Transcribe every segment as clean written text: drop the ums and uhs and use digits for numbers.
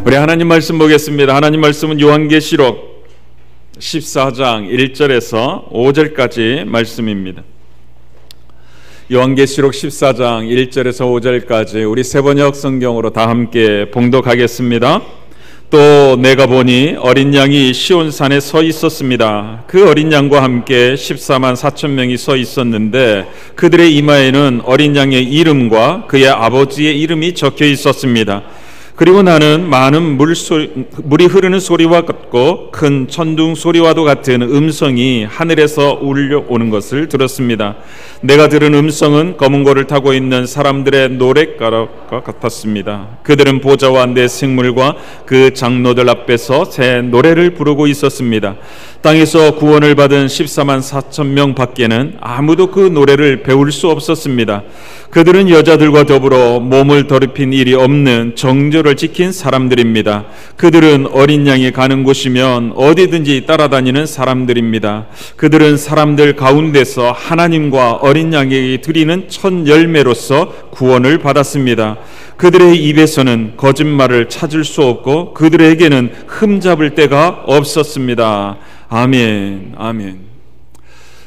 우리 하나님 말씀 보겠습니다. 하나님 말씀은 요한계시록 14장 1절에서 5절까지 말씀입니다. 요한계시록 14장 1절에서 5절까지 우리 세번역 성경으로 다 함께 봉독하겠습니다. 또 내가 보니 어린 양이 시온산에 서 있었습니다. 그 어린 양과 함께 14만 4천 명이 서 있었는데 그들의 이마에는 어린 양의 이름과 그의 아버지의 이름이 적혀 있었습니다. 그리고 나는 많은 물이 흐르는 소리와 같고 큰 천둥 소리와도 같은 음성이 하늘에서 울려오는 것을 들었습니다. 내가 들은 음성은 검은 고를 타고 있는 사람들의 노랫가락과 같았습니다. 그들은 보좌와 내 생물과 그 장로들 앞에서 새 노래를 부르고 있었습니다. 땅에서 구원을 받은 14만 4천 명 밖에는 아무도 그 노래를 배울 수 없었습니다. 그들은 여자들과 더불어 몸을 더럽힌 일이 없는 정절을 지킨 사람들입니다. 그들은 어린 양이 가는 곳이면 어디든지 따라다니는 사람들입니다. 그들은 사람들 가운데서 하나님과 어린 양에게 드리는 첫 열매로서 구원을 받았습니다. 그들의 입에서는 거짓말을 찾을 수 없고 그들에게는 흠잡을 데가 없었습니다. 아멘, 아멘.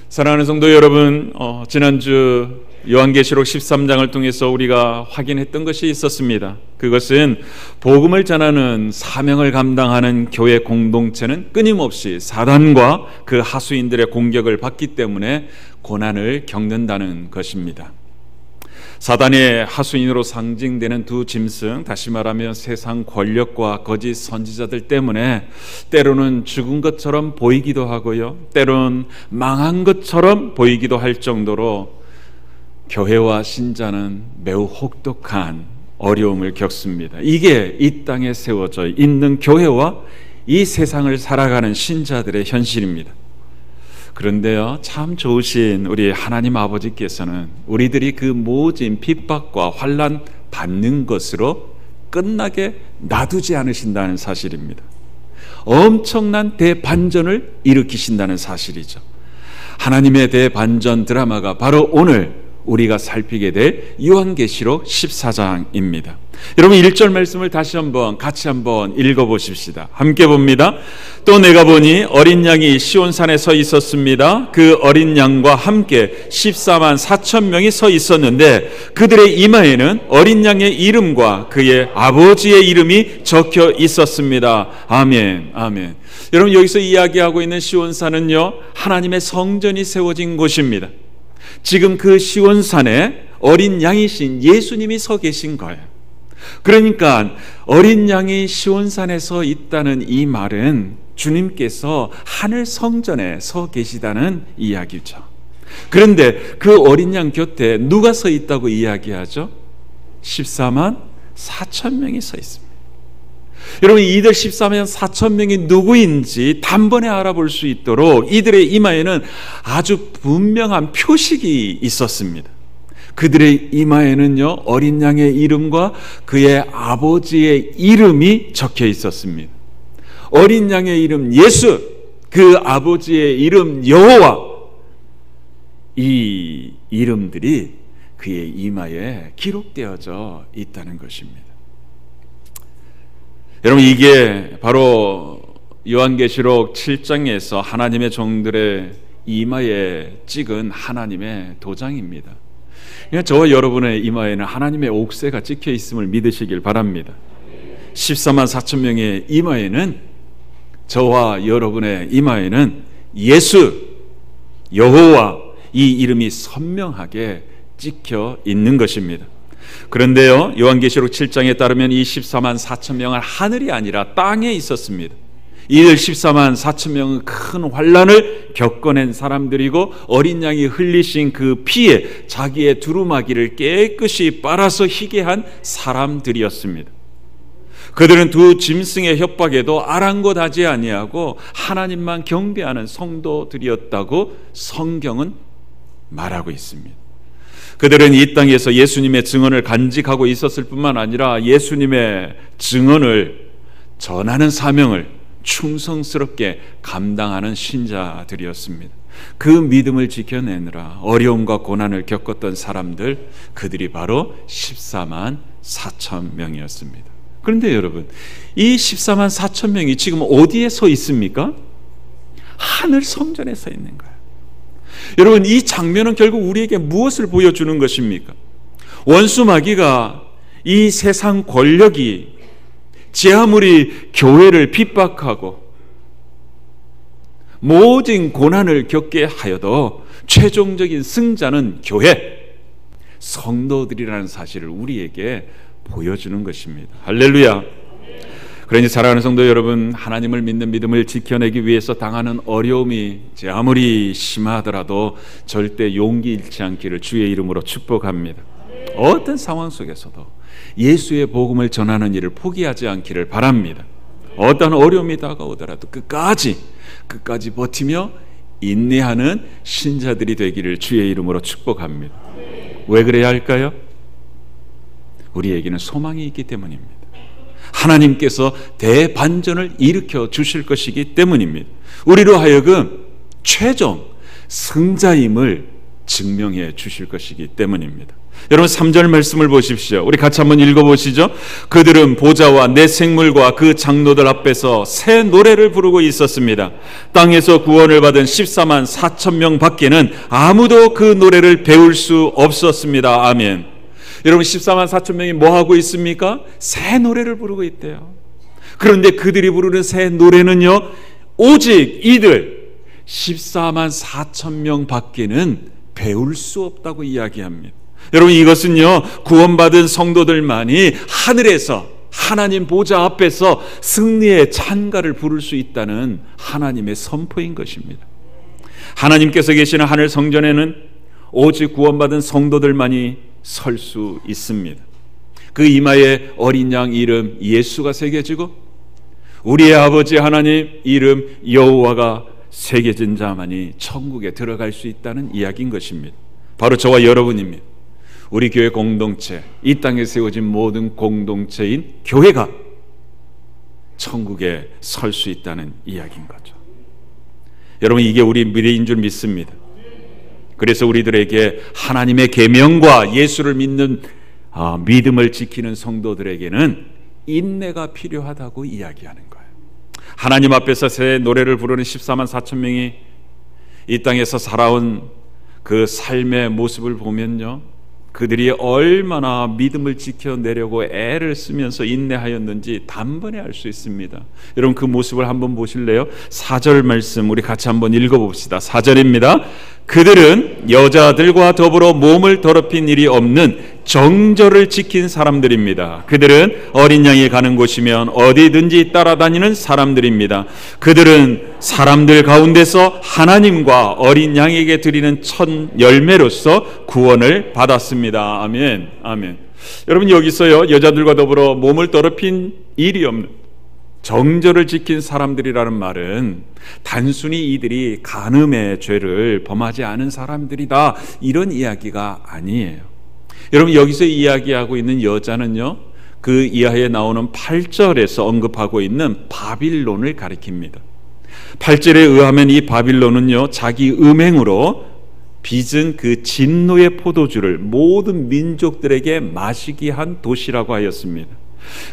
사랑하는 성도 여러분, 지난주 요한계시록 13장을 통해서 우리가 확인했던 것이 있었습니다. 그것은 복음을 전하는 사명을 감당하는 교회 공동체는 끊임없이 사단과 그 하수인들의 공격을 받기 때문에 고난을 겪는다는 것입니다. 사단의 하수인으로 상징되는 두 짐승, 다시 말하면 세상 권력과 거짓 선지자들 때문에 때로는 죽은 것처럼 보이기도 하고요, 때로는 망한 것처럼 보이기도 할 정도로 교회와 신자는 매우 혹독한 어려움을 겪습니다. 이게 이 땅에 세워져 있는 교회와 이 세상을 살아가는 신자들의 현실입니다. 그런데요, 참 좋으신 우리 하나님 아버지께서는 우리들이 그 모진 핍박과 환난 받는 것으로 끝나게 놔두지 않으신다는 사실입니다. 엄청난 대반전을 일으키신다는 사실이죠. 하나님의 대반전 드라마가 바로 오늘 우리가 살피게 될 요한계시록 14장입니다. 여러분 1절 말씀을 같이 한번 읽어보십시다. 함께 봅니다. 또 내가 보니 어린 양이 시온산에 서 있었습니다. 그 어린 양과 함께 14만 4천 명이 서 있었는데 그들의 이마에는 어린 양의 이름과 그의 아버지의 이름이 적혀 있었습니다. 아멘, 아멘. 여러분 여기서 이야기하고 있는 시온산은요, 하나님의 성전이 세워진 곳입니다. 지금 그 시온산에 어린 양이신 예수님이 서 계신 거예요. 그러니까 어린 양이 시온산에 서 있다는 이 말은 주님께서 하늘 성전에 서 계시다는 이야기죠. 그런데 그 어린 양 곁에 누가 서 있다고 이야기하죠? 14만 4천 명이 서 있습니다. 여러분 이들 14만 4천 명이 누구인지 단번에 알아볼 수 있도록 이들의 이마에는 아주 분명한 표식이 있었습니다. 그들의 이마에는요, 어린 양의 이름과 그의 아버지의 이름이 적혀 있었습니다. 어린 양의 이름 예수, 그 아버지의 이름 여호와, 이 이름들이 그의 이마에 기록되어져 있다는 것입니다. 여러분 이게 바로 요한계시록 7장에서 하나님의 종들의 이마에 찍은 하나님의 도장입니다. 그러니까 저와 여러분의 이마에는 하나님의 옥새가 찍혀 있음을 믿으시길 바랍니다. 14만 4천 명의 이마에는, 저와 여러분의 이마에는 예수, 여호와, 이 이름이 선명하게 찍혀 있는 것입니다. 그런데요, 요한계시록 7장에 따르면 이 14만 4천 명은 하늘이 아니라 땅에 있었습니다. 이들 14만 4천 명은 큰 환난을 겪어낸 사람들이고 어린 양이 흘리신 그 피에 자기의 두루마기를 깨끗이 빨아서 희게 한 사람들이었습니다. 그들은 두 짐승의 협박에도 아랑곳하지 아니하고 하나님만 경배하는 성도들이었다고 성경은 말하고 있습니다. 그들은 이 땅에서 예수님의 증언을 간직하고 있었을 뿐만 아니라 예수님의 증언을 전하는 사명을 충성스럽게 감당하는 신자들이었습니다. 그 믿음을 지켜내느라 어려움과 고난을 겪었던 사람들, 그들이 바로 14만 4천 명이었습니다. 그런데 여러분, 이 14만 4천 명이 지금 어디에 서 있습니까? 하늘 성전에 서 있는 거예요. 여러분, 이 장면은 결국 우리에게 무엇을 보여주는 것입니까? 원수 마귀가 이 세상 권력이 제 아무리 교회를 핍박하고 모든 고난을 겪게 하여도 최종적인 승자는 교회, 성도들이라는 사실을 우리에게 보여주는 것입니다. 할렐루야. 그러니 사랑하는 성도 여러분, 하나님을 믿는 믿음을 지켜내기 위해서 당하는 어려움이 제 아무리 심하더라도 절대 용기 잃지 않기를 주의 이름으로 축복합니다. 어떤 상황 속에서도 예수의 복음을 전하는 일을 포기하지 않기를 바랍니다. 어떤 어려움이 다가오더라도 끝까지 버티며 인내하는 신자들이 되기를 주의 이름으로 축복합니다. 왜 그래야 할까요? 우리에게는 소망이 있기 때문입니다. 하나님께서 대반전을 일으켜 주실 것이기 때문입니다. 우리로 하여금 최종 승자임을 증명해 주실 것이기 때문입니다. 여러분 3절 말씀을 보십시오. 우리 같이 한번 읽어보시죠. 그들은 보좌와 내 생물과 그 장로들 앞에서 새 노래를 부르고 있었습니다. 땅에서 구원을 받은 14만 4천 명 밖에는 아무도 그 노래를 배울 수 없었습니다. 아멘. 여러분 14만 4천 명이 뭐하고 있습니까? 새 노래를 부르고 있대요. 그런데 그들이 부르는 새 노래는요, 오직 이들 14만 4천 명 밖에는 배울 수 없다고 이야기합니다. 여러분 이것은요, 구원받은 성도들만이 하늘에서 하나님 보좌 앞에서 승리의 찬가를 부를 수 있다는 하나님의 선포인 것입니다. 하나님께서 계시는 하늘 성전에는 오직 구원받은 성도들만이 설 수 있습니다. 그 이마에 어린 양 이름 예수가 새겨지고 우리의 아버지 하나님 이름 여호와가 새겨진 자만이 천국에 들어갈 수 있다는 이야기인 것입니다. 바로 저와 여러분입니다. 우리 교회 공동체, 이 땅에 세워진 모든 공동체인 교회가 천국에 설 수 있다는 이야기인 거죠. 여러분 이게 우리 미래인 줄 믿습니다. 그래서 우리들에게 하나님의 계명과 예수를 믿는 믿음을 지키는 성도들에게는 인내가 필요하다고 이야기하는 거예요. 하나님 앞에서 새 노래를 부르는 14만 4천 명이 이 땅에서 살아온 그 삶의 모습을 보면요, 그들이 얼마나 믿음을 지켜내려고 애를 쓰면서 인내하였는지 단번에 알 수 있습니다. 여러분 그 모습을 한번 보실래요? 4절 말씀 우리 같이 한번 읽어봅시다. 4절입니다. 그들은 여자들과 더불어 몸을 더럽힌 일이 없는 정절을 지킨 사람들입니다. 그들은 어린 양이 가는 곳이면 어디든지 따라다니는 사람들입니다. 그들은 사람들 가운데서 하나님과 어린 양에게 드리는 첫 열매로서 구원을 받았습니다. 아멘. 아멘. 여러분 여기서요, 여자들과 더불어 몸을 더럽힌 일이 없는 정절을 지킨 사람들이라는 말은 단순히 이들이 간음의 죄를 범하지 않은 사람들이다, 이런 이야기가 아니에요. 여러분 여기서 이야기하고 있는 여자는요, 그 이하에 나오는 8절에서 언급하고 있는 바빌론을 가리킵니다. 8절에 의하면 이 바빌론은요, 자기 음행으로 빚은 그 진노의 포도주를 모든 민족들에게 마시게 한 도시라고 하였습니다.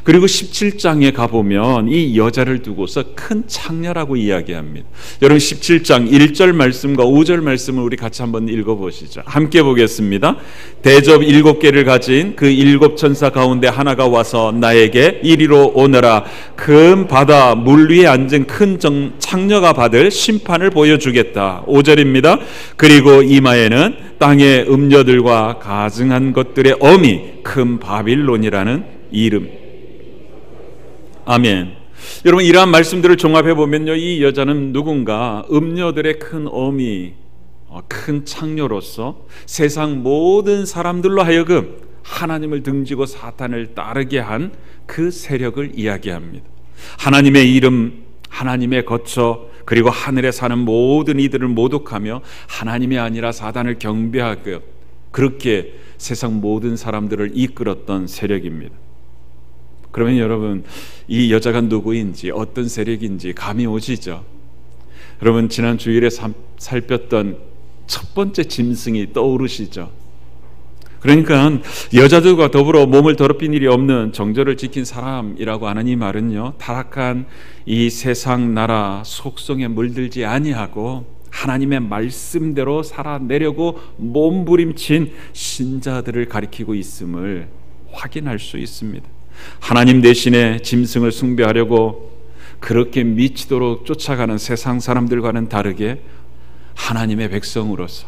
그리고 17장에 가보면 이 여자를 두고서 큰 창녀라고 이야기합니다. 여러분 17장 1절 말씀과 5절 말씀을 우리 같이 한번 읽어보시죠. 함께 보겠습니다. 대접 7개를 가진 그 7 천사 가운데 하나가 와서 나에게 이리로 오너라. 큰 바다 물 위에 앉은 큰 창녀가 받을 심판을 보여주겠다. 5절입니다. 그리고 이마에는 땅의 음녀들과 가증한 것들의 어미 큰 바빌론이라는 이름. 아멘. 여러분 이러한 말씀들을 종합해 보면요, 이 여자는 누군가 음녀들의 큰 어미, 큰 창녀로서 세상 모든 사람들로 하여금 하나님을 등지고 사탄을 따르게 한 그 세력을 이야기합니다. 하나님의 이름, 하나님의 거처, 그리고 하늘에 사는 모든 이들을 모독하며 하나님이 아니라 사단을 경배하고 그렇게 세상 모든 사람들을 이끌었던 세력입니다. 그러면 여러분 이 여자가 누구인지 어떤 세력인지 감이 오시죠? 여러분 지난 주일에 살폈던 첫 번째 짐승이 떠오르시죠? 그러니까 여자들과 더불어 몸을 더럽힌 일이 없는 정절을 지킨 사람이라고 하는 이 말은요, 타락한 이 세상 나라 속성에 물들지 아니하고 하나님의 말씀대로 살아내려고 몸부림친 신자들을 가리키고 있음을 확인할 수 있습니다. 하나님 대신에 짐승을 숭배하려고 그렇게 미치도록 쫓아가는 세상 사람들과는 다르게 하나님의 백성으로서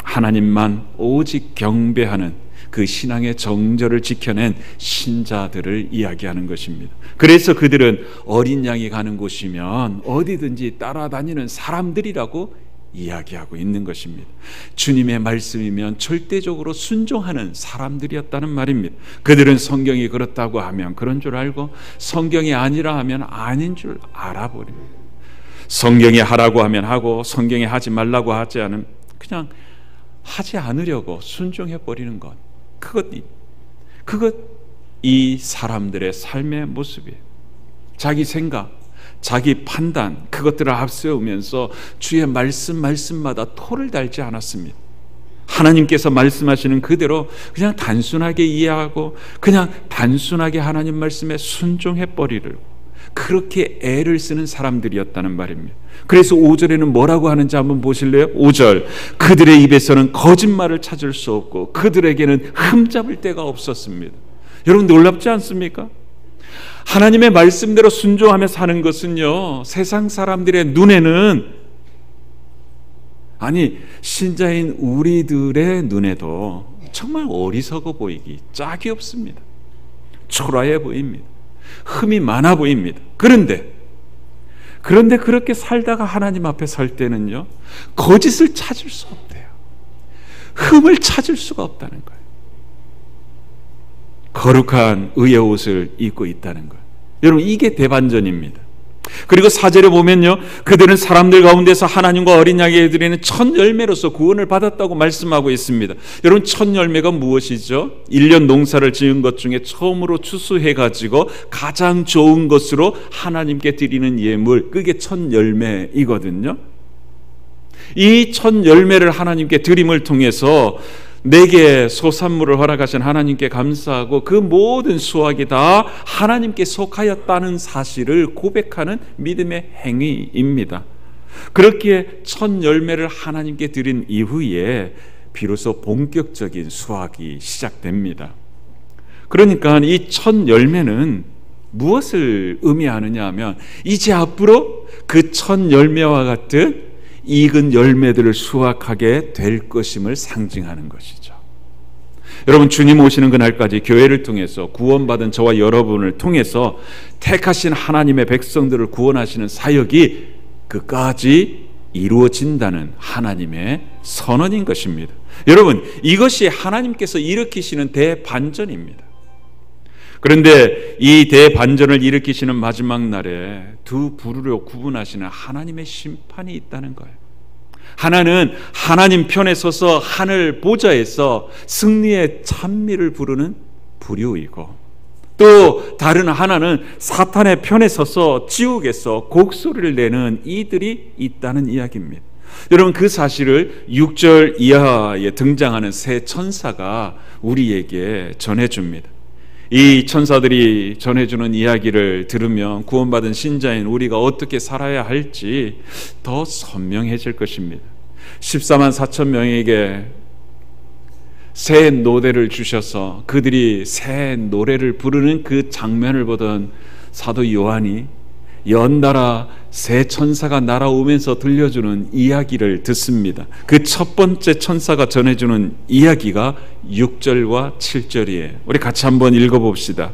하나님만 오직 경배하는 그 신앙의 정절을 지켜낸 신자들을 이야기하는 것입니다. 그래서 그들은 어린 양이 가는 곳이면 어디든지 따라다니는 사람들이라고 이야기하고 있는 것입니다. 주님의 말씀이면 절대적으로 순종하는 사람들이었다는 말입니다. 그들은 성경이 그렇다고 하면 그런 줄 알고 성경이 아니라 하면 아닌 줄 알아버립니다. 성경이 하라고 하면 하고 성경이 하지 말라고 하지 않으면 그냥 하지 않으려고 순종해버리는 것, 그것 이 사람들의 삶의 모습이에요. 자기 생각, 자기 판단, 그것들을 앞세우면서 주의 말씀마다 토를 달지 않았습니다. 하나님께서 말씀하시는 그대로 그냥 단순하게 이해하고 그냥 단순하게 하나님 말씀에 순종해버리려고 그렇게 애를 쓰는 사람들이었다는 말입니다. 그래서 5절에는 뭐라고 하는지 한번 보실래요? 5절, 그들의 입에서는 거짓말을 찾을 수 없고 그들에게는 흠잡을 데가 없었습니다. 여러분 놀랍지 않습니까? 하나님의 말씀대로 순종하며 사는 것은요, 세상 사람들의 눈에는, 아니 신자인 우리들의 눈에도 정말 어리석어 보이기 짝이 없습니다. 초라해 보입니다. 흠이 많아 보입니다. 그런데 그렇게 살다가 하나님 앞에 설 때는요, 거짓을 찾을 수 없대요. 흠을 찾을 수가 없다는 거예요. 거룩한 의의 옷을 입고 있다는 거예요. 여러분 이게 대반전입니다. 그리고 4절에 보면요, 그들은 사람들 가운데서 하나님과 어린 양에게 드리는 첫 열매로서 구원을 받았다고 말씀하고 있습니다. 여러분 첫 열매가 무엇이죠? 1년 농사를 지은 것 중에 처음으로 추수해가지고 가장 좋은 것으로 하나님께 드리는 예물, 그게 첫 열매이거든요. 이 첫 열매를 하나님께 드림을 통해서 내게 소산물을 허락하신 하나님께 감사하고 그 모든 수확이 다 하나님께 속하였다는 사실을 고백하는 믿음의 행위입니다. 그렇기에 첫 열매를 하나님께 드린 이후에 비로소 본격적인 수확이 시작됩니다. 그러니까 이 첫 열매는 무엇을 의미하느냐 하면 이제 앞으로 그 첫 열매와 같은 익은 열매들을 수확하게 될 것임을 상징하는 것이죠. 여러분 주님 오시는 그날까지 교회를 통해서 구원받은 저와 여러분을 통해서 택하신 하나님의 백성들을 구원하시는 사역이 끝까지 이루어진다는 하나님의 선언인 것입니다. 여러분 이것이 하나님께서 일으키시는 대반전입니다. 그런데 이 대반전을 일으키시는 마지막 날에 두 부류로 구분하시는 하나님의 심판이 있다는 거예요. 하나는 하나님 편에 서서 하늘 보좌에서 승리의 찬미를 부르는 부류이고, 또 다른 하나는 사탄의 편에 서서 지옥에서 곡소리를 내는 이들이 있다는 이야기입니다. 여러분 그 사실을 6절 이하에 등장하는 세 천사가 우리에게 전해줍니다. 이 천사들이 전해주는 이야기를 들으면 구원받은 신자인 우리가 어떻게 살아야 할지 더 선명해질 것입니다. 14만 4천 명에게 새 노래를 주셔서 그들이 새 노래를 부르는 그 장면을 보던 사도 요한이 연달아 새 천사가 날아오면서 들려주는 이야기를 듣습니다. 그 첫 번째 천사가 전해주는 이야기가 6절과 7절이에요. 우리 같이 한번 읽어봅시다.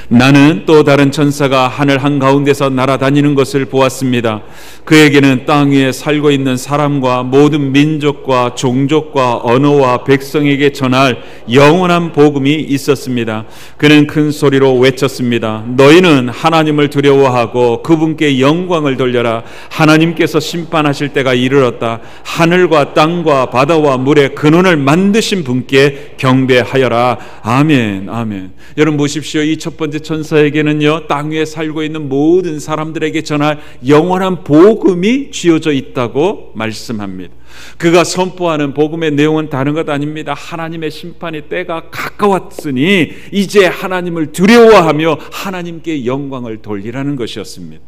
나는 또 다른 천사가 하늘 한가운데서 날아다니는 것을 보았습니다. 그에게는 땅 위에 살고 있는 사람과 모든 민족과 종족과 언어와 백성에게 전할 영원한 복음이 있었습니다. 그는 큰 소리로 외쳤습니다. 너희는 하나님을 두려워하고 그분께 영광을 돌려라. 하나님께서 심판하실 때가 이르렀다. 하늘과 땅과 바다와 물의 근원을 만드신 분께 경배하여라. 아멘, 아멘. 여러분 보십시오. 이 첫 번째 번째 천사에게는요, 땅 위에 살고 있는 모든 사람들에게 전할 영원한 복음이 쥐어져 있다고 말씀합니다. 그가 선포하는 복음의 내용은 다른 것 아닙니다. 하나님의 심판의 때가 가까웠으니 이제 하나님을 두려워하며 하나님께 영광을 돌리라는 것이었습니다.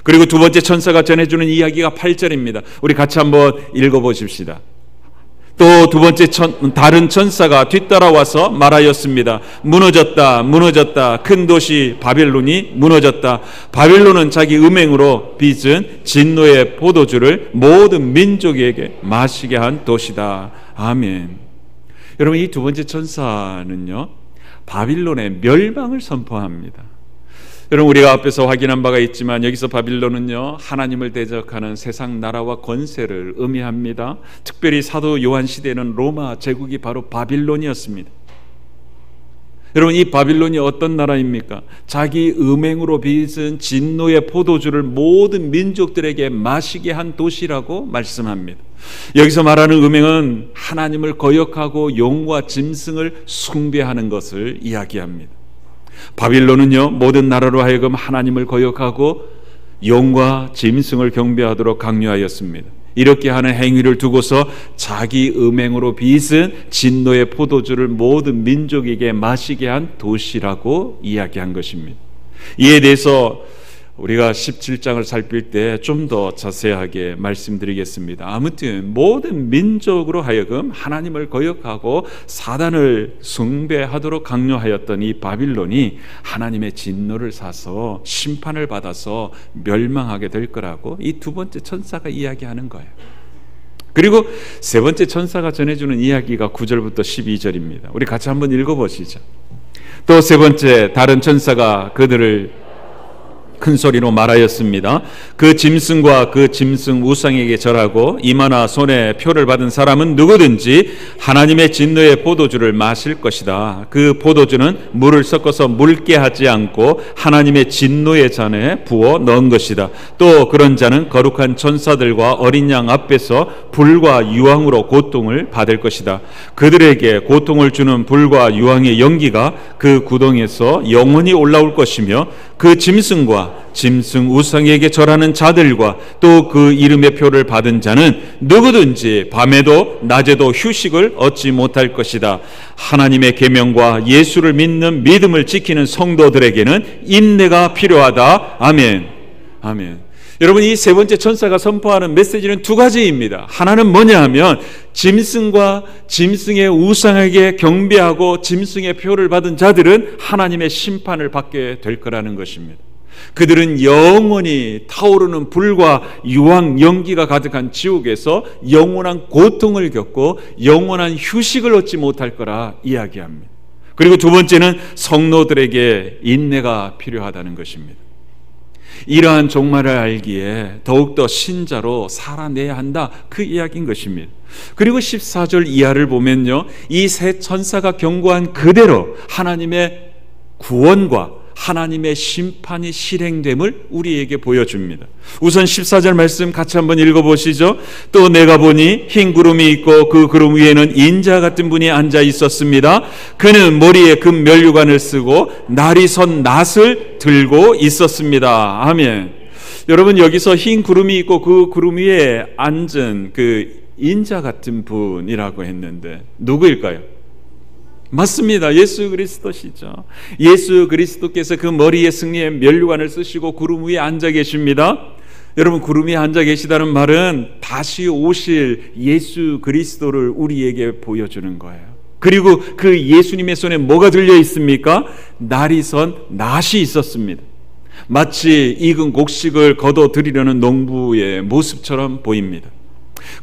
그리고 두 번째 천사가 전해주는 이야기가 8절입니다. 우리 같이 한번 읽어보십시다. 또 두 번째 다른 천사가 뒤따라와서 말하였습니다. 무너졌다, 무너졌다. 큰 도시 바벨론이 무너졌다. 바벨론은 자기 음행으로 빚은 진노의 포도주를 모든 민족에게 마시게 한 도시다. 아멘. 여러분, 이 두 번째 천사는요, 바빌론의 멸망을 선포합니다. 여러분, 우리가 앞에서 확인한 바가 있지만 여기서 바빌론은요, 하나님을 대적하는 세상 나라와 권세를 의미합니다. 특별히 사도 요한 시대에는 로마 제국이 바로 바빌론이었습니다. 여러분, 이 바빌론이 어떤 나라입니까? 자기 음행으로 빚은 진노의 포도주를 모든 민족들에게 마시게 한 도시라고 말씀합니다. 여기서 말하는 음행은 하나님을 거역하고 용과 짐승을 숭배하는 것을 이야기합니다. 바빌론은요, 모든 나라로 하여금 하나님을 거역하고 용과 짐승을 경배하도록 강요하였습니다. 이렇게 하는 행위를 두고서 자기 음행으로 빚은 진노의 포도주를 모든 민족에게 마시게 한 도시라고 이야기한 것입니다. 이에 대해서 우리가 17장을 살필 때 좀 더 자세하게 말씀드리겠습니다. 아무튼 모든 민족으로 하여금 하나님을 거역하고 사단을 숭배하도록 강요하였던 이 바빌론이 하나님의 진노를 사서 심판을 받아서 멸망하게 될 거라고 이 두 번째 천사가 이야기하는 거예요. 그리고 세 번째 천사가 전해주는 이야기가 9절부터 12절입니다. 우리 같이 한번 읽어보시죠. 또 세 번째 다른 천사가 그들을 큰 소리로 말하였습니다. 그 짐승과 그 짐승 우상에게 절하고 이마나 손에 표를 받은 사람은 누구든지 하나님의 진노의 포도주를 마실 것이다. 그 포도주는 물을 섞어서 묽게 하지 않고 하나님의 진노의 잔에 부어 넣은 것이다. 또 그런 자는 거룩한 천사들과 어린 양 앞에서 불과 유황으로 고통을 받을 것이다. 그들에게 고통을 주는 불과 유황의 연기가 그 구덩이에서 영원히 올라올 것이며 그 짐승과 짐승 우상에게 절하는 자들과 또 그 이름의 표를 받은 자는 누구든지 밤에도 낮에도 휴식을 얻지 못할 것이다. 하나님의 계명과 예수를 믿는 믿음을 지키는 성도들에게는 인내가 필요하다. 아멘. 아멘. 여러분, 이 세 번째 천사가 선포하는 메시지는 두 가지입니다. 하나는 뭐냐 하면 짐승과 짐승의 우상에게 경배하고 짐승의 표를 받은 자들은 하나님의 심판을 받게 될 거라는 것입니다. 그들은 영원히 타오르는 불과 유황 연기가 가득한 지옥에서 영원한 고통을 겪고 영원한 휴식을 얻지 못할 거라 이야기합니다. 그리고 두 번째는 성도들에게 인내가 필요하다는 것입니다. 이러한 종말을 알기에 더욱더 신자로 살아내야 한다, 그 이야기인 것입니다. 그리고 14절 이하를 보면요, 이 세 천사가 경고한 그대로 하나님의 구원과 하나님의 심판이 실행됨을 우리에게 보여줍니다. 우선 14절 말씀 같이 한번 읽어보시죠. 또 내가 보니 흰 구름이 있고 그 구름 위에는 인자 같은 분이 앉아 있었습니다. 그는 머리에 금 면류관을 쓰고 날이 선 낫을 들고 있었습니다. 아멘. 여러분, 여기서 흰 구름이 있고 그 구름 위에 앉은 그 인자 같은 분이라고 했는데 누구일까요? 맞습니다. 예수 그리스도시죠. 예수 그리스도께서 그 머리에 승리의 면류관을 쓰시고 구름 위에 앉아 계십니다. 여러분, 구름 위에 앉아 계시다는 말은 다시 오실 예수 그리스도를 우리에게 보여주는 거예요. 그리고 그 예수님의 손에 뭐가 들려 있습니까? 날이 선 낫이 있었습니다. 마치 익은 곡식을 거둬 들이려는 농부의 모습처럼 보입니다.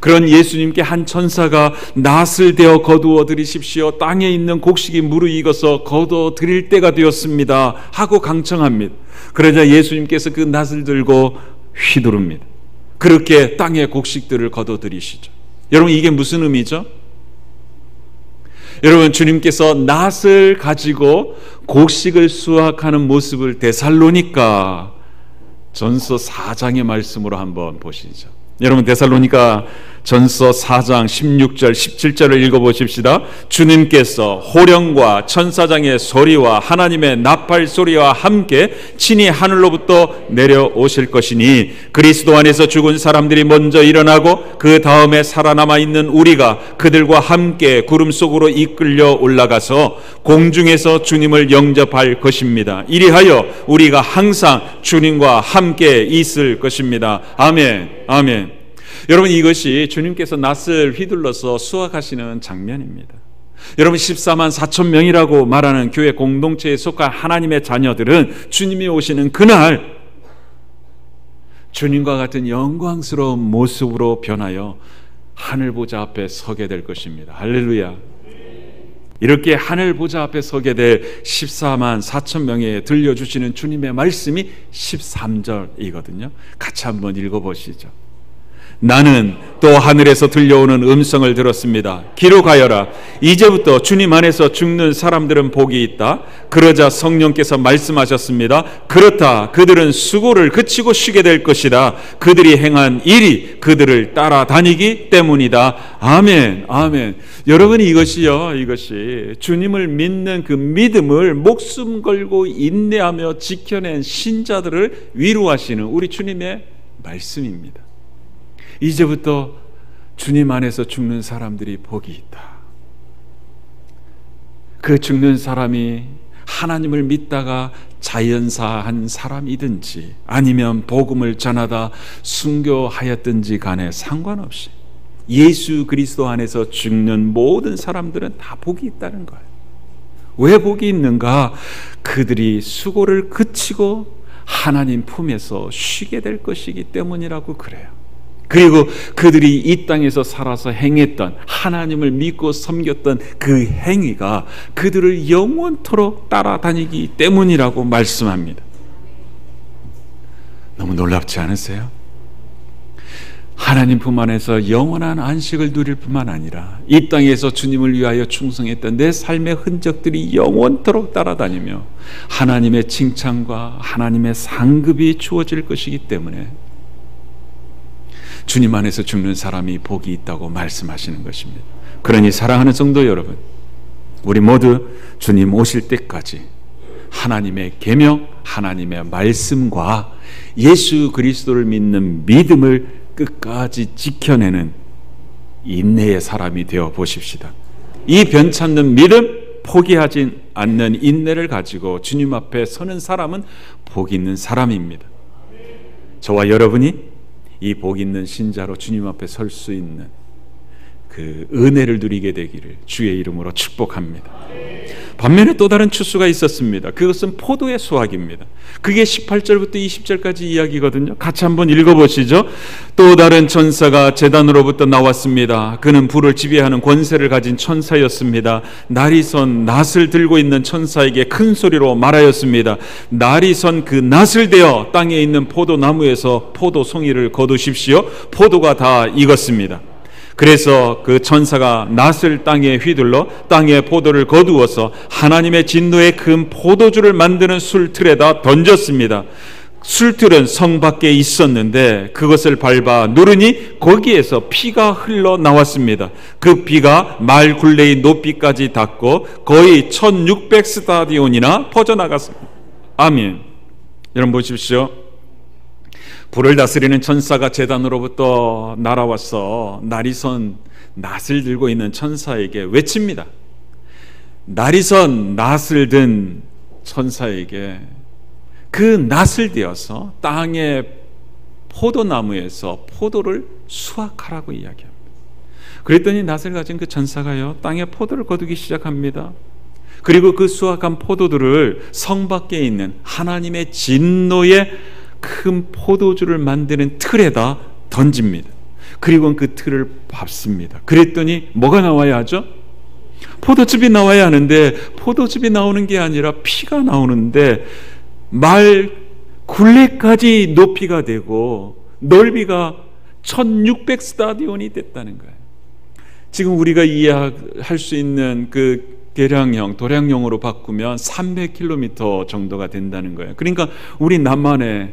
그런 예수님께 한 천사가 낫을 대어 거두어 들이십시오. 땅에 있는 곡식이 무르익어서 거두어 드릴 때가 되었습니다 하고 강청합니다. 그러자 예수님께서 그 낫을 들고 휘두릅니다. 그렇게 땅의 곡식들을 거두어 들이시죠. 여러분, 이게 무슨 의미죠? 여러분, 주님께서 낫을 가지고 곡식을 수확하는 모습을 데살로니가 전서 4장의 말씀으로 한번 보시죠. 여러분, 데살로니가 전서 4장 16절 17절을 읽어보십시다. 주님께서 호령과 천사장의 소리와 하나님의 나팔 소리와 함께 친히 하늘로부터 내려오실 것이니 그리스도 안에서 죽은 사람들이 먼저 일어나고 그 다음에 살아남아 있는 우리가 그들과 함께 구름 속으로 이끌려 올라가서 공중에서 주님을 영접할 것입니다. 이리하여 우리가 항상 주님과 함께 있을 것입니다. 아멘, 아멘. 여러분, 이것이 주님께서 낫을 휘둘러서 수확하시는 장면입니다. 여러분, 14만 4천 명이라고 말하는 교회 공동체에 속한 하나님의 자녀들은 주님이 오시는 그날 주님과 같은 영광스러운 모습으로 변하여 하늘 보좌 앞에 서게 될 것입니다. 할렐루야. 이렇게 하늘 보좌 앞에 서게 될 14만 4천 명에 들려주시는 주님의 말씀이 13절이거든요. 같이 한번 읽어보시죠. 나는 또 하늘에서 들려오는 음성을 들었습니다. 기록하여라. 이제부터 주님 안에서 죽는 사람들은 복이 있다. 그러자 성령께서 말씀하셨습니다. 그렇다. 그들은 수고를 그치고 쉬게 될 것이다. 그들이 행한 일이 그들을 따라다니기 때문이다. 아멘, 아멘. 여러분, 이것이 주님을 믿는 그 믿음을 목숨 걸고 인내하며 지켜낸 신자들을 위로하시는 우리 주님의 말씀입니다. 이제부터 주님 안에서 죽는 사람들이 복이 있다. 그 죽는 사람이 하나님을 믿다가 자연사한 사람이든지 아니면 복음을 전하다 순교하였든지 간에 상관없이 예수 그리스도 안에서 죽는 모든 사람들은 다 복이 있다는 거예요. 왜 복이 있는가? 그들이 수고를 그치고 하나님 품에서 쉬게 될 것이기 때문이라고 그래요. 그리고 그들이 이 땅에서 살아서 행했던 하나님을 믿고 섬겼던 그 행위가 그들을 영원토록 따라다니기 때문이라고 말씀합니다. 너무 놀랍지 않으세요? 하나님 품 안에서 영원한 안식을 누릴 뿐만 아니라 이 땅에서 주님을 위하여 충성했던 내 삶의 흔적들이 영원토록 따라다니며 하나님의 칭찬과 하나님의 상급이 주어질 것이기 때문에 주님 안에서 죽는 사람이 복이 있다고 말씀하시는 것입니다. 그러니 사랑하는 성도 여러분, 우리 모두 주님 오실 때까지 하나님의 계명, 하나님의 말씀과 예수 그리스도를 믿는 믿음을 끝까지 지켜내는 인내의 사람이 되어 보십시다. 이 변찮는 믿음, 포기하지 않는 인내를 가지고 주님 앞에 서는 사람은 복 있는 사람입니다. 저와 여러분이 이 복 있는 신자로 주님 앞에 설 수 있는 그 은혜를 누리게 되기를 주의 이름으로 축복합니다. 반면에 또 다른 추수가 있었습니다. 그것은 포도의 수확입니다. 그게 18절부터 20절까지 이야기거든요. 같이 한번 읽어보시죠. 또 다른 천사가 제단으로부터 나왔습니다. 그는 불을 지배하는 권세를 가진 천사였습니다. 날이 선 낫을 들고 있는 천사에게 큰 소리로 말하였습니다. 날이 선 그 낫을 대어 땅에 있는 포도나무에서 포도 송이를 거두십시오. 포도가 다 익었습니다. 그래서 그 천사가 낫을 땅에 휘둘러 땅에 포도를 거두어서 하나님의 진노의 큰 포도주를 만드는 술틀에다 던졌습니다. 술틀은 성 밖에 있었는데 그것을 밟아 누르니 거기에서 피가 흘러나왔습니다. 그 피가 말 굴레의 높이까지 닿고 거의 1600스타디온이나 퍼져나갔습니다. 아멘. 여러분 보십시오. 불을 다스리는 천사가 제단으로부터 날아와서 날이 선 낫을 들고 있는 천사에게 외칩니다. 날이 선 낫을 든 천사에게 그 낫을 대어서 땅의 포도나무에서 포도를 수확하라고 이야기합니다. 그랬더니 낫을 가진 그 천사가요, 땅에 포도를 거두기 시작합니다. 그리고 그 수확한 포도들을 성 밖에 있는 하나님의 진노의 큰 포도주를 만드는 틀에다 던집니다. 그리고 그 틀을 밟습니다. 그랬더니 뭐가 나와야 하죠? 포도즙이 나와야 하는데 포도즙이 나오는 게 아니라 피가 나오는데 말 굴레까지 높이가 되고 넓이가 1600스타디온이 됐다는 거예요. 지금 우리가 이해할 수 있는 그 도량형으로 바꾸면 300km 정도가 된다는 거예요. 그러니까 우리 남한의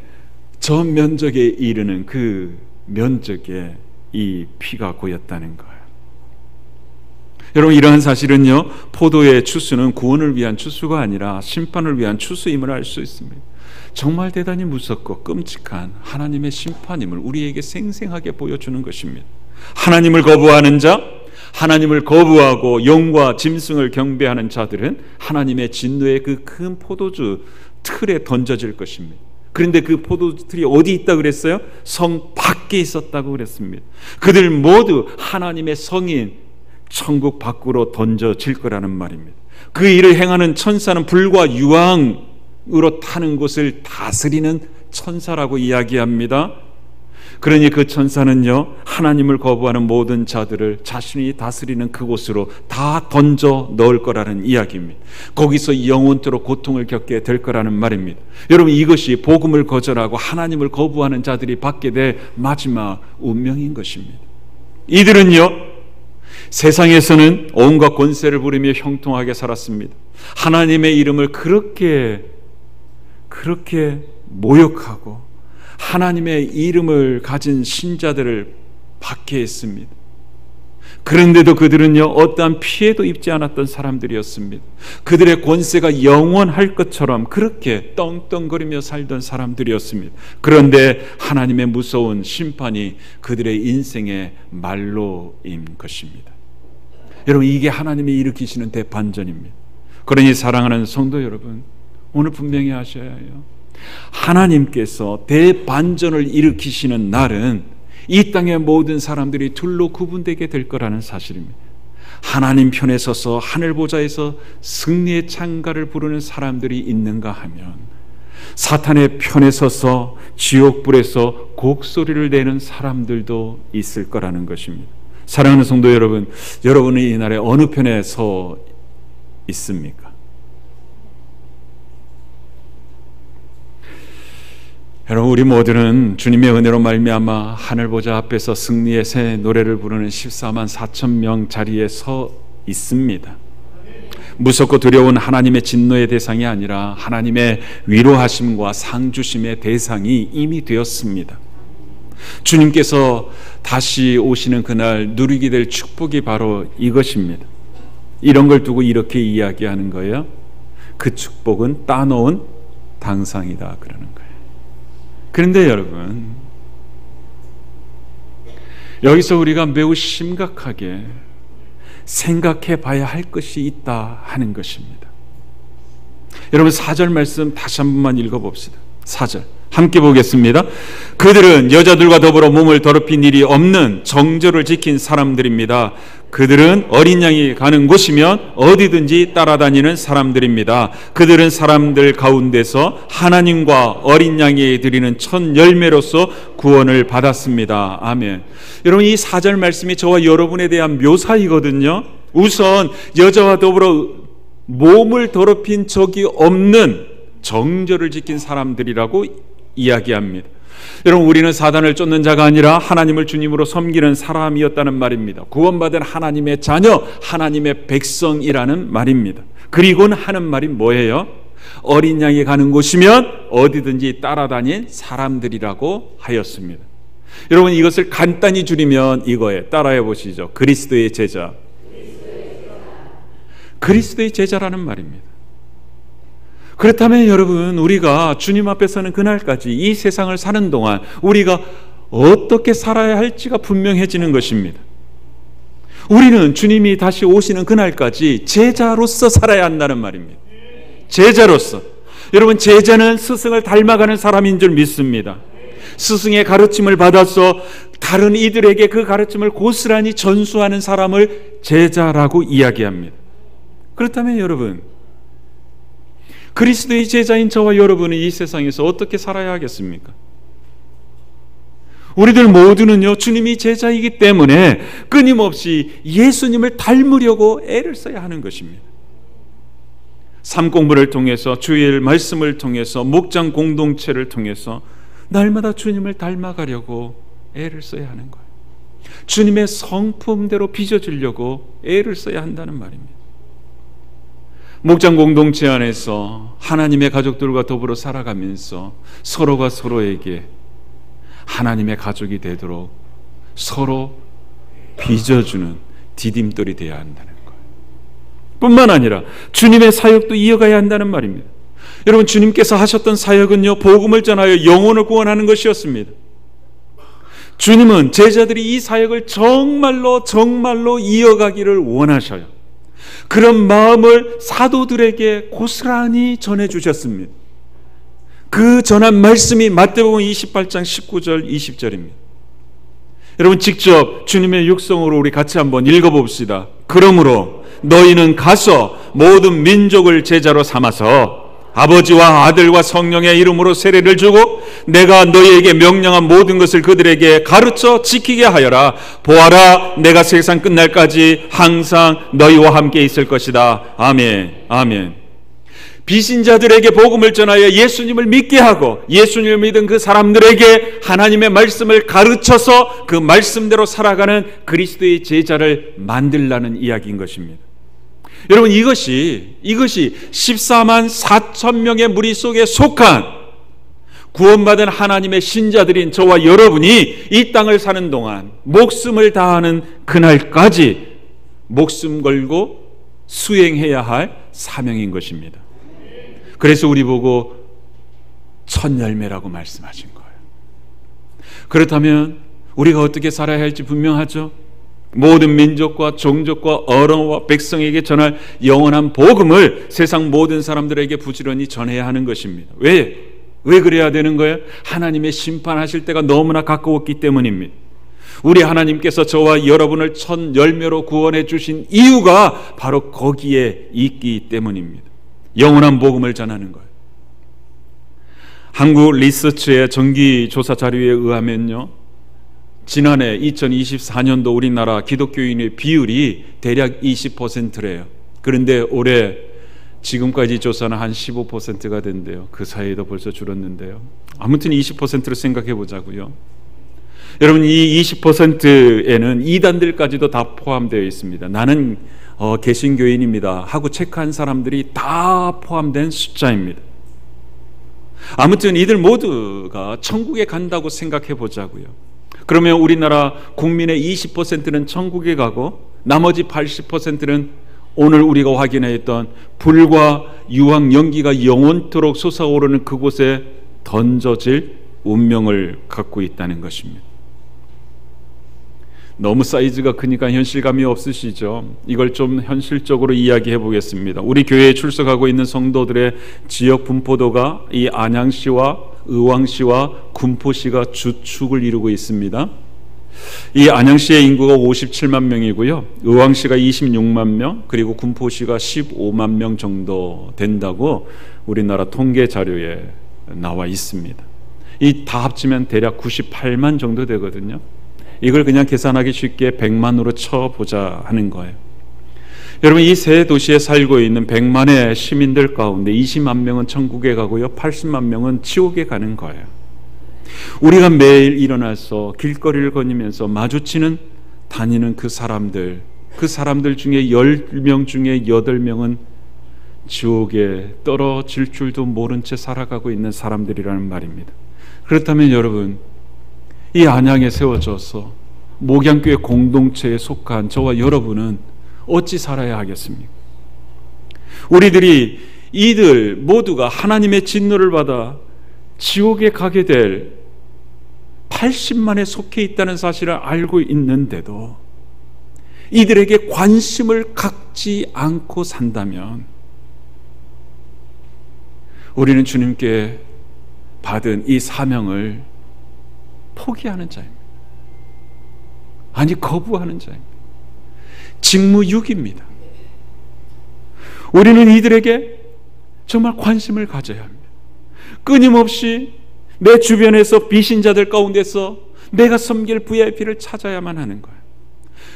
전 면적에 이르는 그 면적의 이 피가 고였다는 거예요. 여러분, 이러한 사실은요, 포도의 추수는 구원을 위한 추수가 아니라 심판을 위한 추수임을 알 수 있습니다. 정말 대단히 무섭고 끔찍한 하나님의 심판임을 우리에게 생생하게 보여주는 것입니다. 하나님을 거부하는 자, 하나님을 거부하고 영과 짐승을 경배하는 자들은 하나님의 진노의 그 큰 포도주 틀에 던져질 것입니다. 그런데 그 포도주 틀이 어디 있다 그랬어요? 성 밖에 있었다고 그랬습니다. 그들 모두 하나님의 성인 천국 밖으로 던져질 거라는 말입니다. 그 일을 행하는 천사는 불과 유황으로 타는 곳을 다스리는 천사라고 이야기합니다. 그러니 그 천사는요, 하나님을 거부하는 모든 자들을 자신이 다스리는 그곳으로 다 던져 넣을 거라는 이야기입니다. 거기서 영원토록 고통을 겪게 될 거라는 말입니다. 여러분, 이것이 복음을 거절하고 하나님을 거부하는 자들이 받게 될 마지막 운명인 것입니다. 이들은요, 세상에서는 온갖 권세를 부리며 형통하게 살았습니다. 하나님의 이름을 그렇게 모욕하고 하나님의 이름을 가진 신자들을 박해했습니다. 그런데도 그들은요, 어떠한 피해도 입지 않았던 사람들이었습니다. 그들의 권세가 영원할 것처럼 그렇게 떵떵거리며 살던 사람들이었습니다. 그런데 하나님의 무서운 심판이 그들의 인생의 말로인 것입니다. 여러분, 이게 하나님이 일으키시는 대반전입니다. 그러니 사랑하는 성도 여러분, 오늘 분명히 아셔야 해요. 하나님께서 대반전을 일으키시는 날은 이 땅의 모든 사람들이 둘로 구분되게 될 거라는 사실입니다. 하나님 편에 서서 하늘 보좌에서 승리의 창가를 부르는 사람들이 있는가 하면, 사탄의 편에 서서 지옥불에서 곡소리를 내는 사람들도 있을 거라는 것입니다. 사랑하는 성도 여러분, 여러분은 이 날에 어느 편에 서 있습니까? 여러분, 우리 모두는 주님의 은혜로 말미암아 하늘 보좌 앞에서 승리의 새 노래를 부르는 14만 4천 명 자리에 서 있습니다. 무섭고 두려운 하나님의 진노의 대상이 아니라 하나님의 위로하심과 상주심의 대상이 이미 되었습니다. 주님께서 다시 오시는 그날 누리게 될 축복이 바로 이것입니다. 이런 걸 두고 이렇게 이야기하는 거예요. 그 축복은 따놓은 당상이다 그러는 거예요. 그런데 여러분, 여기서 우리가 매우 심각하게 생각해 봐야 할 것이 있다 하는 것입니다. 여러분, 4절 말씀 다시 한 번만 읽어봅시다. 4절 함께 보겠습니다. 그들은 여자들과 더불어 몸을 더럽힌 일이 없는 정절을 지킨 사람들입니다. 그들은 어린 양이 가는 곳이면 어디든지 따라다니는 사람들입니다. 그들은 사람들 가운데서 하나님과 어린 양이 드리는 첫 열매로서 구원을 받았습니다. 아멘. 여러분, 이 4절 말씀이 저와 여러분에 대한 묘사이거든요. 우선 여자와 더불어 몸을 더럽힌 적이 없는 정절을 지킨 사람들이라고 이야기합니다. 여러분, 우리는 사단을 쫓는 자가 아니라 하나님을 주님으로 섬기는 사람이었다는 말입니다. 구원받은 하나님의 자녀, 하나님의 백성이라는 말입니다. 그리고는 하는 말이 뭐예요? 어린 양이 가는 곳이면 어디든지 따라다닌 사람들이라고 하였습니다. 여러분, 이것을 간단히 줄이면 이거예요. 따라해 보시죠. 그리스도의 제자. 그리스도의 제자라는 말입니다. 그렇다면 여러분, 우리가 주님 앞에서는 그날까지 이 세상을 사는 동안 우리가 어떻게 살아야 할지가 분명해지는 것입니다. 우리는 주님이 다시 오시는 그날까지 제자로서 살아야 한다는 말입니다. 제자로서. 여러분, 제자는 스승을 닮아가는 사람인 줄 믿습니다. 스승의 가르침을 받아서 다른 이들에게 그 가르침을 고스란히 전수하는 사람을 제자라고 이야기합니다. 그렇다면 여러분, 그리스도의 제자인 저와 여러분은 이 세상에서 어떻게 살아야 하겠습니까? 우리들 모두는요, 주님이 제자이기 때문에 끊임없이 예수님을 닮으려고 애를 써야 하는 것입니다. 삶 공부를 통해서, 주일 말씀을 통해서, 목장 공동체를 통해서 날마다 주님을 닮아가려고 애를 써야 하는 거예요. 주님의 성품대로 빚어지려고 애를 써야 한다는 말입니다. 목장 공동체 안에서 하나님의 가족들과 더불어 살아가면서 서로가 서로에게 하나님의 가족이 되도록 서로 빚어주는 디딤돌이 되어야 한다는 거예요. 뿐만 아니라 주님의 사역도 이어가야 한다는 말입니다. 여러분, 주님께서 하셨던 사역은요, 복음을 전하여 영혼을 구원하는 것이었습니다. 주님은 제자들이 이 사역을 정말로 이어가기를 원하셔요. 그런 마음을 사도들에게 고스란히 전해주셨습니다. 그 전한 말씀이 마태복음 28장 19절 20절입니다. 여러분, 직접 주님의 육성으로 우리 같이 한번 읽어봅시다. 그러므로 너희는 가서 모든 민족을 제자로 삼아서 아버지와 아들과 성령의 이름으로 세례를 주고 내가 너희에게 명령한 모든 것을 그들에게 가르쳐 지키게 하여라. 보아라, 내가 세상 끝날까지 항상 너희와 함께 있을 것이다. 아멘. 아멘. 비신자들에게 복음을 전하여 예수님을 믿게 하고 예수님을 믿은 그 사람들에게 하나님의 말씀을 가르쳐서 그 말씀대로 살아가는 그리스도의 제자를 만들라는 이야기인 것입니다. 여러분, 이것이 14만 4천 명의 무리 속에 속한 구원받은 하나님의 신자들인 저와 여러분이 이 땅을 사는 동안 목숨을 다하는 그날까지 목숨 걸고 수행해야 할 사명인 것입니다. 그래서 우리 보고 첫 열매라고 말씀하신 거예요. 그렇다면 우리가 어떻게 살아야 할지 분명하죠. 모든 민족과 종족과 어른과 백성에게 전할 영원한 복음을 세상 모든 사람들에게 부지런히 전해야 하는 것입니다. 왜 그래야 되는 거예요? 하나님의 심판하실 때가 너무나 가까웠기 때문입니다. 우리 하나님께서 저와 여러분을 첫 열매로 구원해 주신 이유가 바로 거기에 있기 때문입니다. 영원한 복음을 전하는 거예요. 한국 리서치의 정기조사 자료에 의하면요, 지난해 2024년도 우리나라 기독교인의 비율이 대략 20%래요. 그런데 올해 지금까지 조사는 한 15%가 된대요. 그 사이에도 벌써 줄었는데요. 아무튼 20%로 생각해 보자고요. 여러분, 이 20%에는 이단들까지도 다 포함되어 있습니다. 나는 개신교인입니다 하고 체크한 사람들이 다 포함된 숫자입니다. 아무튼 이들 모두가 천국에 간다고 생각해 보자고요. 그러면 우리나라 국민의 20%는 천국에 가고 나머지 80%는 오늘 우리가 확인했던 불과 유황 연기가 영원토록 솟아오르는 그곳에 던져질 운명을 갖고 있다는 것입니다. 너무 사이즈가 크니까 현실감이 없으시죠? 이걸 좀 현실적으로 이야기해 보겠습니다. 우리 교회에 출석하고 있는 성도들의 지역 분포도가 이 안양시와 의왕시와 군포시가 주축을 이루고 있습니다. 이 안양시의 인구가 57만 명이고요. 의왕시가 26만 명, 그리고 군포시가 15만 명 정도 된다고 우리나라 통계 자료에 나와 있습니다. 이 다 합치면 대략 98만 정도 되거든요. 이걸 그냥 계산하기 쉽게 100만으로 쳐보자 하는 거예요. 여러분, 이 세 도시에 살고 있는 100만의 시민들 가운데 20만 명은 천국에 가고요, 80만 명은 지옥에 가는 거예요. 우리가 매일 일어나서 길거리를 거니면서 마주치는, 다니는 그 사람들 중에 10명 중에 8명은 지옥에 떨어질 줄도 모른 채 살아가고 있는 사람들이라는 말입니다. 그렇다면 여러분, 이 안양에 세워져서 목양교회 공동체에 속한 저와 여러분은 어찌 살아야 하겠습니까? 우리들이 이들 모두가 하나님의 진노를 받아 지옥에 가게 될 80만에 속해 있다는 사실을 알고 있는데도 이들에게 관심을 갖지 않고 산다면 우리는 주님께 받은 이 사명을 포기하는 자입니다. 아니, 거부하는 자입니다. 직무유기입니다. 우리는 이들에게 정말 관심을 가져야 합니다. 끊임없이 내 주변에서 비신자들 가운데서 내가 섬길 VIP를 찾아야만 하는 거예요.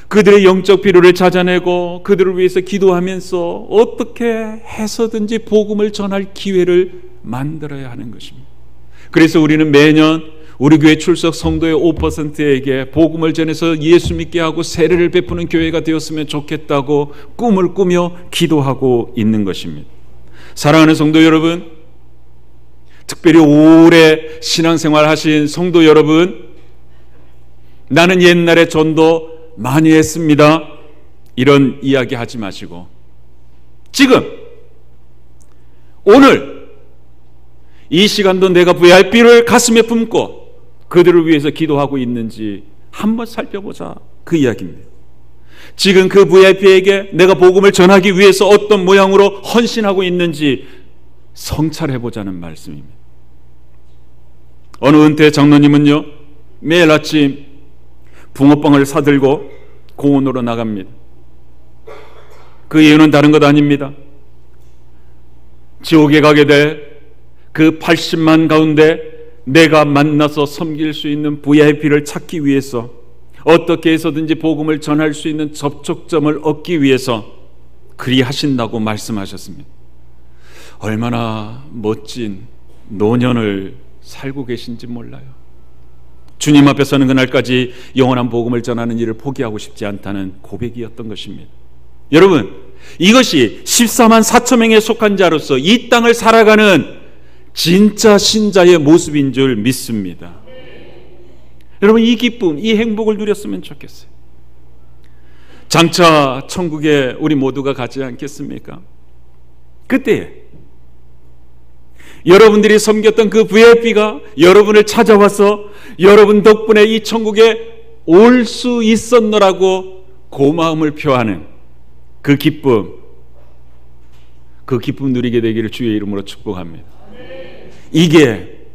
그들의 영적 필요를 찾아내고 그들을 위해서 기도하면서 어떻게 해서든지 복음을 전할 기회를 만들어야 하는 것입니다. 그래서 우리는 매년 우리 교회 출석 성도의 5%에게 복음을 전해서 예수 믿게 하고 세례를 베푸는 교회가 되었으면 좋겠다고 꿈을 꾸며 기도하고 있는 것입니다. 사랑하는 성도 여러분, 특별히 오래 신앙생활 하신 성도 여러분, 나는 옛날에 전도 많이 했습니다. 이런 이야기 하지 마시고 지금 오늘 이 시간도 내가 VIP를 가슴에 품고 그들을 위해서 기도하고 있는지 한번 살펴보자, 그 이야기입니다. 지금 그 VIP에게 내가 복음을 전하기 위해서 어떤 모양으로 헌신하고 있는지 성찰해보자는 말씀입니다. 어느 은퇴 장로님은요, 매일 아침 붕어빵을 사들고 공원으로 나갑니다. 그 이유는 다른 것 아닙니다. 지옥에 가게 될 그 80만 가운데 내가 만나서 섬길 수 있는 VIP를 찾기 위해서, 어떻게 해서든지 복음을 전할 수 있는 접촉점을 얻기 위해서 그리 하신다고 말씀하셨습니다. 얼마나 멋진 노년을 살고 계신지 몰라요. 주님 앞에 서는 그날까지 영원한 복음을 전하는 일을 포기하고 싶지 않다는 고백이었던 것입니다. 여러분, 이것이 14만 4천 명에 속한 자로서 이 땅을 살아가는 진짜 신자의 모습인 줄 믿습니다. 여러분, 이 기쁨, 이 행복을 누렸으면 좋겠어요. 장차 천국에 우리 모두가 가지 않겠습니까? 그때 여러분들이 섬겼던 그 VIP가 여러분을 찾아와서 여러분 덕분에 이 천국에 올 수 있었노라고 고마움을 표하는 그 기쁨 누리게 되기를 주의 이름으로 축복합니다. 이게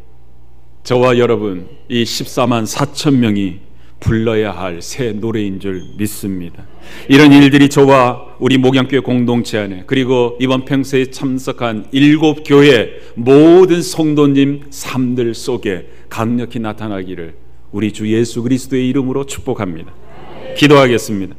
저와 여러분 이 14만 4천 명이 불러야 할 새 노래인 줄 믿습니다. 이런 일들이 저와 우리 목양교회 공동체 안에, 그리고 이번 평소에 참석한 7교회 모든 성도님 삶들 속에 강력히 나타나기를 우리 주 예수 그리스도의 이름으로 축복합니다. 기도하겠습니다.